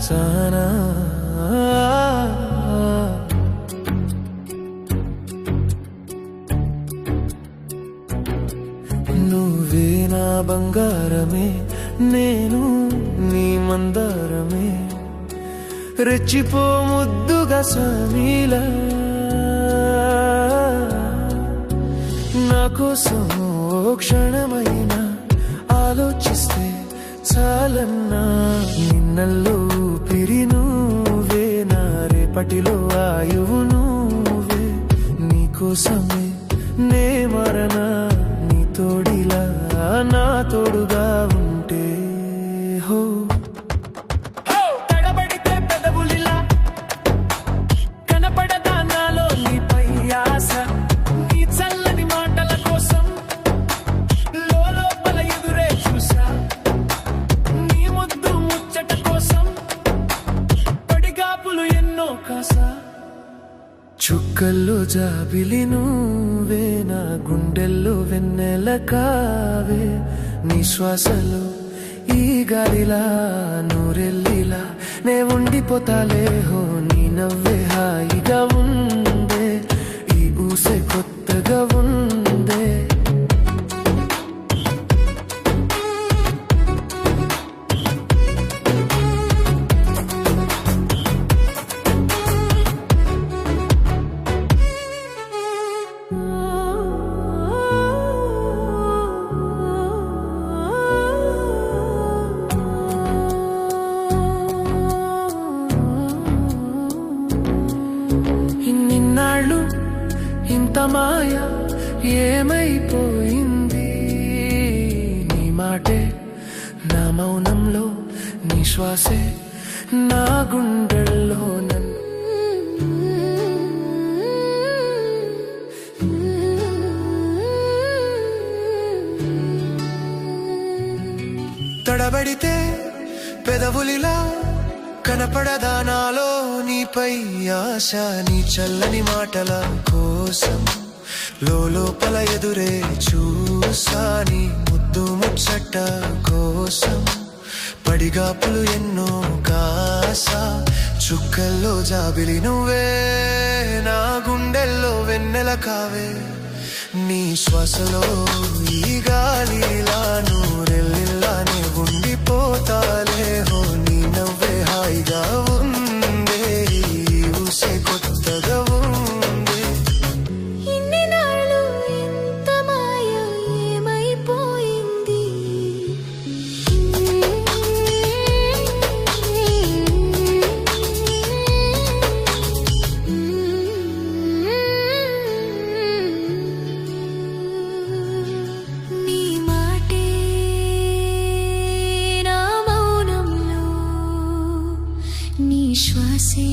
చూసానా నువ్వే నా బంగారమే నేను నీ మందారమే రెచ్చిపో ముద్దుగా సమీలా నా కోసం ఓ క్షణమైనా ఆలోచిస్తే చాలన్నా నిన్నల్లో ఊపిరి నువ్వే నా రేపటిలో ఆయువు నువ్వే నీకోసమే నే మరనా నీ తోడిలా నా తోడుగా ఉంటే హో తడబడితే పెదవులిలా కనపడదా నాలో నీపై ఆశ నీ చల్లని మాటల కోసం లోపల ఎదురే చూసా నీ ముద్దు ముచ్చట కోసం పడిగాపులు ఎన్నో కాసా చుక్కల్లో జాబిలి నువ్వే నా గుండెల్లో వెన్నెల కావే నీ శ్వాసలో ఈ గాలిలా నూరెల్లిలా నే ఉండిపోతాలే హో నీ నవ్వే హాయిగా ఉందే ఈ ఊసే కొత్తగా ఉందే ఇన్నిన్నాళ్ళు ఇంత మాయ ఏమైపోయింది నీ మాటే నా మౌనంలో నీ శ్వాసే నా గుండెల్లో తడబడితే పెదవులిలా కనపడదా నాలో నీపై ఆశ నీ చల్లని మాటల కోసం లోపల ఎదురే చూసా నీ ముద్దు ముచ్చట కోసం పడిగాపులు ఎన్నో కాసా చుక్కల్లో జాబిలి నువ్వే నా గుండెల్లో వెన్నెల కావే నీ శ్వాసలో ఈ గాలిలా నూరెల్లిలానే ఉండిపోతాలే హో నీ నవ్వే హాయిగా ఉందే ఈ ఊసే కొత్తగా ఉందే ఇన్ని నాళ్ళు ఇంత మాయ ఏమైపోయింది నీ మాటే నా మౌనంలో నీ శ్వాసే